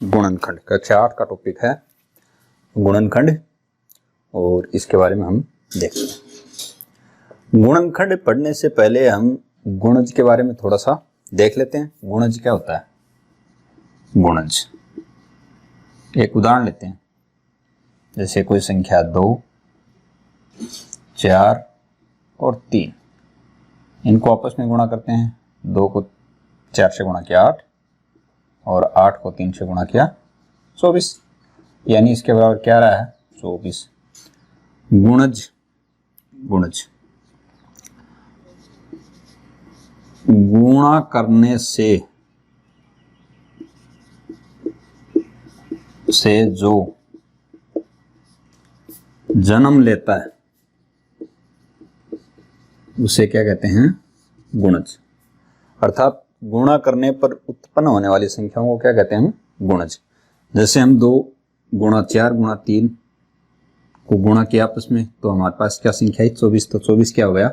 गुणनखंड कक्षा 8 का टॉपिक है गुणनखंड और इसके बारे में हम देखते हैं। गुणनखंड पढ़ने से पहले हम गुणज के बारे में थोड़ा सा देख लेते हैं। गुणज क्या होता है? गुणज एक उदाहरण लेते हैं, जैसे कोई संख्या 2, 4 और 3, इनको आपस में गुणा करते हैं। 2 को 4 से गुणा किया 8 और 8 को 3 से गुणा किया 24, यानी इसके बराबर क्या रहा है? 24। गुणज गुणज गुणा करने से जो जन्म लेता है उसे क्या कहते हैं? गुणज। अर्थात गुणा करने पर उत्पन्न होने वाली संख्याओं को क्या कहते हैं? हम गुणज। जैसे हम 2 गुणा 4 गुणा 3 को गुणा किया आपस में, तो हमारे पास क्या संख्या है? 24। तो 24 क्या हो गया?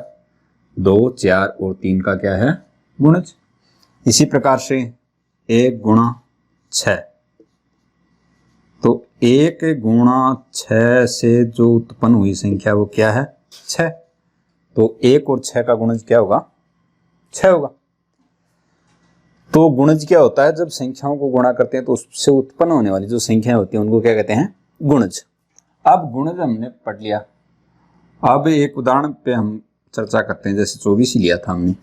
2, 4 और 3 का क्या है? गुणज। इसी प्रकार से 1 गुणा 6, तो 1 गुणा 6 से जो उत्पन्न हुई संख्या वो क्या है? 6। तो 1 और 6 का गुणज क्या होगा? 6 होगा। तो गुणज क्या होता है? जब संख्याओं को गुणा करते हैं तो उससे उत्पन्न होने वाली जो संख्याएं होती हैं उनको क्या कहते हैं? गुणज। अब गुणज हमने पढ़ लिया। अब एक उदाहरण पे हम चर्चा करते हैं। जैसे 24 ही लिया था हमने।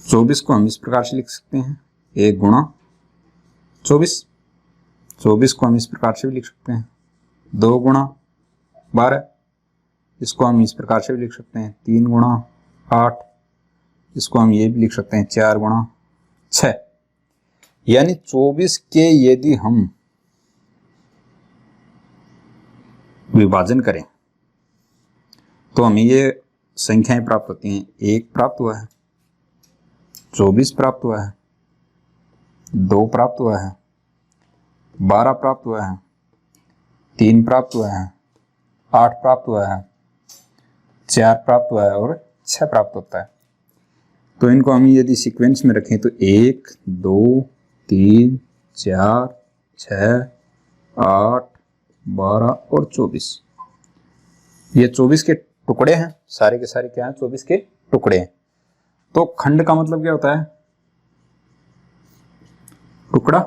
24 को हम इस प्रकार से लिख सकते हैं, 1 गुणा 24। 24 को हम इस प्रकार से भी लिख सकते हैं, 2 गुणा 12। इसको हम इस प्रकार से भी लिख सकते हैं, 3 गुणा 8। इसको हम ये भी लिख सकते हैं, 4 गुणा 6। यानी 24 के यदि हम विभाजन करें तो हमें ये संख्याएं प्राप्त होती हैं। 1 प्राप्त हुआ है, 24 प्राप्त हुआ है, 2 प्राप्त हुआ है, 12 प्राप्त हुआ है, 3 प्राप्त हुआ है, 8 प्राप्त हुआ है, 4 प्राप्त हुआ है और 6 प्राप्त होता है। तो इनको हम यदि सीक्वेंस में रखें तो 1, 2, 3, 4, 6, 8, 12 और 24। ये 24 के टुकड़े हैं, सारे के सारे क्या हैं? 24 के टुकड़े हैं। तो खंड का मतलब क्या होता है? टुकड़ा।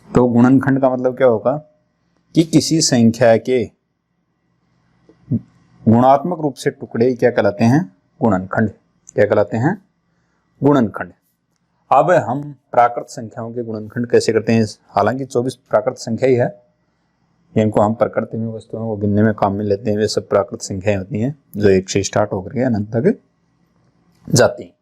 तो गुणनखंड का मतलब क्या होगा कि किसी संख्या के गुणात्मक रूप से टुकड़े क्या कहलाते हैं? गुणनखंड। क्या कहलाते हैं? गुणनखंड। अब हम प्राकृत संख्याओं के गुणनखंड कैसे करते हैं? हालांकि 24 प्राकृत संख्या ही है, इनको हम प्रकृति में वस्तुओं को गिनने में काम में लेते हैं। वे सब प्राकृत संख्याएं होती हैं जो 1 से स्टार्ट होकर के अनंत तक जाती हैं।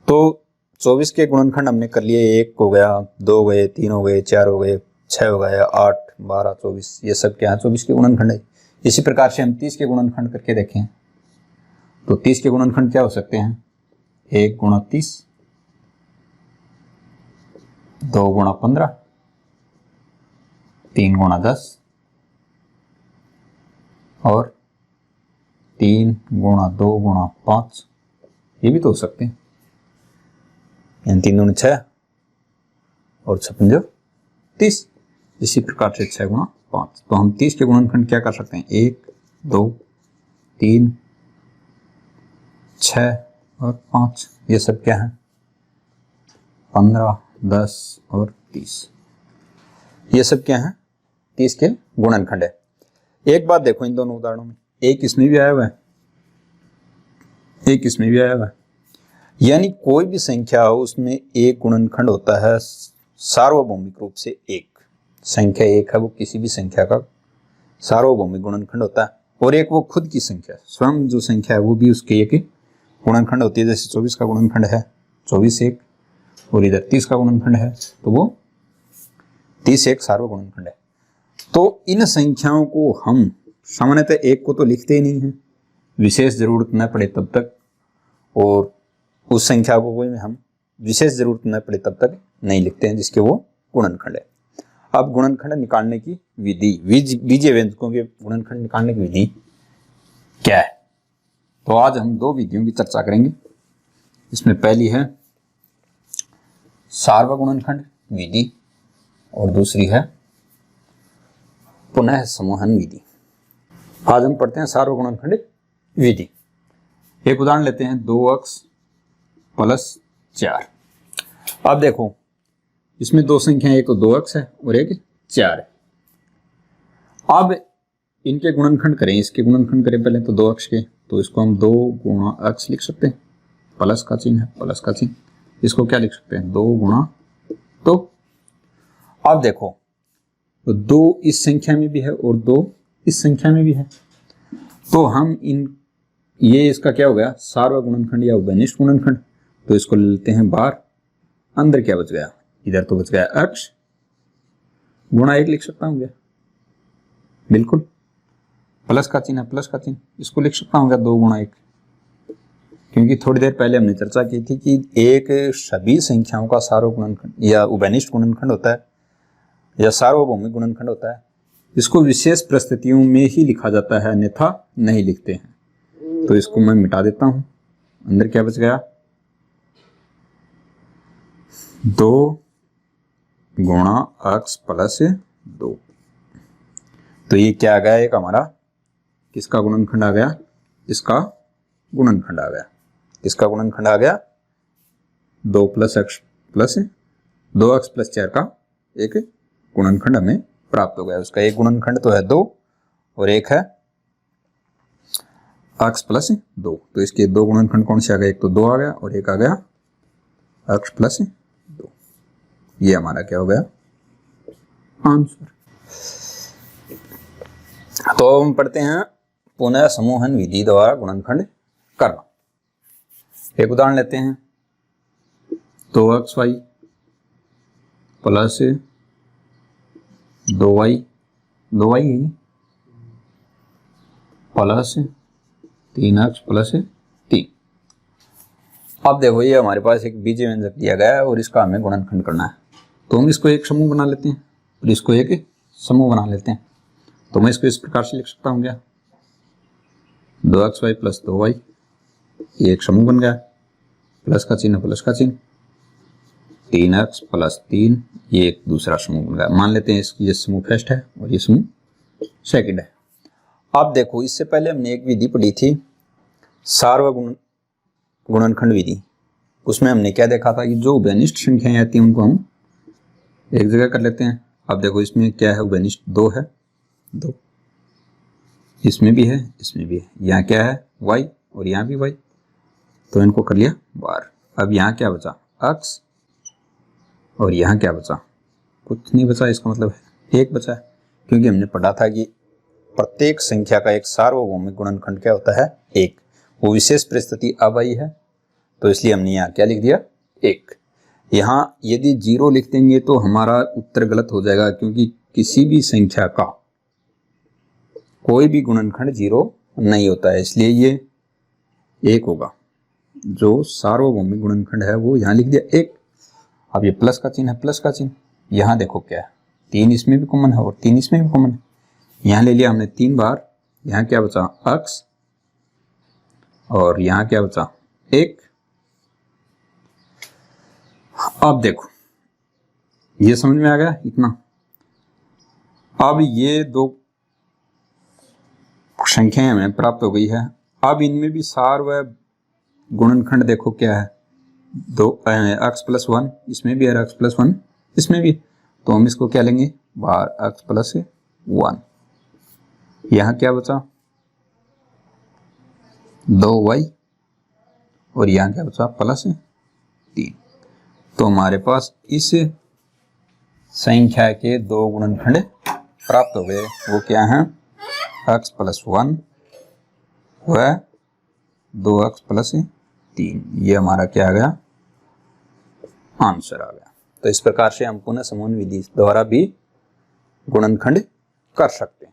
तो 24 के गुणनखंड हमने कर लिए। 1 हो गया, 2 हो गए, 3 हो गए, 4 हो गए, 6 हो गए, 8, 12, 24। ये सब क्या है? 24 के गुणनखंड है। इसी प्रकार से हम 30 के गुणनखंड करके देखें तो 30 के गुणनखंड क्या हो सकते हैं? 1 गुणा 30, 2 गुणा 15, 3 गुणा 10 और 3 गुणा 2 गुणा 5। ये भी तो हो सकते हैं। यानी 3 गुणा 6 और 6 30। इसी प्रकार से 6 गुणा 5। तो हम 30 के गुणनखंड क्या कर सकते हैं? 1, 2, 3, 6 और 5। ये सब क्या है? 15, 10 और 30। ये सब क्या है? 30 के गुणनखंड है। एक बात देखो इन दोनों उदाहरणों में, एक इसमें भी आया हुआ है, एक इसमें भी आया हुआ है। यानी कोई भी संख्या हो उसमें एक गुणनखंड होता है सार्वभौमिक रूप से। एक संख्या 1 है, वो किसी भी संख्या का सार्वभौमिक गुणनखंड होता है। और एक वो खुद की संख्या, स्वयं जो संख्या है वो भी उसके एक गुणनखंड होती है। जैसे 24 का गुणनखंड है 24 1 और इधर 30 का गुणनखंड है तो वो 30 एक सार्वगुणनखंड है। तो इन संख्याओं को हम सामान्यतः 1 को तो लिखते ही नहीं है, विशेष जरूरत न पड़े तब तक, और उस संख्या को कोई हम विशेष जरूरत न पड़े तब तक नहीं लिखते हैं जिसके वो गुणनखंड है। अब गुणनखंड निकालने की विधि, बीजीय व्यंजकों के गुणनखंड निकालने की विधि क्या है? तो आज हम 2 विधियों की चर्चा करेंगे। इसमें पहली है सार्वगुणनखंड विधि और दूसरी है पुनः समूहन विधि। आज हम पढ़ते हैं सार्वगुणनखंड विधि। एक उदाहरण लेते हैं 2x + 4। अब देखो इसमें दो संख्याएं, एक तो 2x है और एक 4 है। अब इनके गुणनखंड करें, इसके गुणनखंड करें पहले तो 2x के, तो इसको हम 2 × x लिख सकते हैं, प्लस का चिन्ह है, प्लस का चिन्ह। इसको क्या लिख सकते हैं 2 × 2। अब देखो तो 2 इस संख्या में भी है और 2 इस संख्या में भी है, तो हम ये इसका क्या हो गया सार्वगुणनखंड या उभयनिष्ठ गुणनखंड। तो इसको लेते हैं बाहर, अंदर क्या बच गया, इधर तो बच गया x गुणा 1 लिख सकता हूं क्या, बिल्कुल। प्लस का चिन्ह है, प्लस का चिन्ह, इसको लिख सकता हूँ क्या 2 × 1, क्योंकि थोड़ी देर पहले हमने चर्चा की थी कि एक सभी संख्याओं का सार्वगुणनखंड या उभयनिष्ठ गुणनखंड होता है या सार्वभौमिक गुणनखंड होता है। इसको विशेष परिस्थितियों में ही लिखा जाता है, अन्यथा नहीं लिखते हैं। तो इसको मैं मिटा देता हूं, अंदर क्या बच गया 2 × x + 2। तो ये क्या आ गया, एक हमारा किसका गुणनखंड आ गया, इसका गुणनखंड आ गया। इसका गुणनखंड आ गया 2 + x + 2x + 4 का एक गुणनखंड हमें प्राप्त हो गया। उसका एक गुणनखंड तो है 2 और एक है x + 2। तो इसके 2 गुणनखंड कौन से आ गए, एक तो 2 आ गया और एक आ गया x + 2। ये हमारा क्या हो गया आंसर। तो हम पढ़ते हैं पुनः समूहन विधि द्वारा गुणनखंड करना। एक उदाहरण लेते हैं 2xy + 2y + 3x + 3। अब देखो ये हमारे पास एक बीजीय व्यंजक दिया गया है और इसका हमें गुणनखंड करना है। तो हम इसको एक समूह बना लेते हैं और इसको एक समूह बना लेते हैं। तो मैं इसको इस प्रकार से लिख सकता हूँ क्या 2xy + 2y, ये एक समूह बन गया, प्लस का चिन्ह, प्लस का चिन्ह, 3x + 3, ये एक दूसरा समूह बन गया। मान लेते हैं ये समूह फर्स्ट है और ये समूह सेकंड है। अब देखो इससे पहले हमने एक विधि पढ़ी थी सार्वगुणनखंड विधि। उसमें हमने क्या देखा था कि जो उभयनिष्ठ संख्याएं आती हैं उनको हम एक जगह कर लेते हैं। अब देखो इसमें क्या है, उभयनिष्ठ 2 है, 2 इसमें भी है, इसमें भी है, यहाँ क्या है y और यहाँ भी y, तो इनको कर लिया बाहर। अब यहाँ क्या बचा x और यहाँ क्या बचा, कुछ नहीं बचा। इसका मतलब है 1 बचा है, क्योंकि हमने पढ़ा था कि प्रत्येक संख्या का एक सार्वभौमिक गुणनखंड क्या होता है 1। वो विशेष परिस्थिति अब आई है, तो इसलिए हमने यहाँ क्या लिख दिया 1। यहाँ यदि 0 लिख देंगे तो हमारा उत्तर गलत हो जाएगा, क्योंकि किसी भी संख्या का कोई भी गुणनखंड 0 नहीं होता है, इसलिए ये 1 होगा। जो सार्वभौमिक गुणनखंड है वो यहाँ लिख दिया 1। अब ये प्लस का चिन्ह है, प्लस का चिन्ह, यहाँ देखो क्या है 3 इसमें भी कॉमन है और 3 इसमें भी कॉमन है, यहाँ ले लिया हमने 3 बार। यहाँ क्या बचा x और यहाँ क्या बचा 1। अब देखो ये समझ में आ गया इतना। अब ये 2 संख्याएं हमें प्राप्त हो गई है। अब इनमें भी सार्वगुणनखंड देखो क्या है 2 x + 1, इसमें भी है x + 1, इसमें भी, तो हम इसको क्या लेंगे बाहर x + 1। यहाँ क्या बचा 2y और यहाँ क्या बचा +3। तो हमारे पास इस संख्या के 2 गुणनखंड प्राप्त हो गए। वो क्या है x + 1 व 2x + 3। ये हमारा क्या आ गया आंसर आ गया। तो इस प्रकार से हम पुनः समूहन विधि द्वारा भी गुणनखंड कर सकते हैं।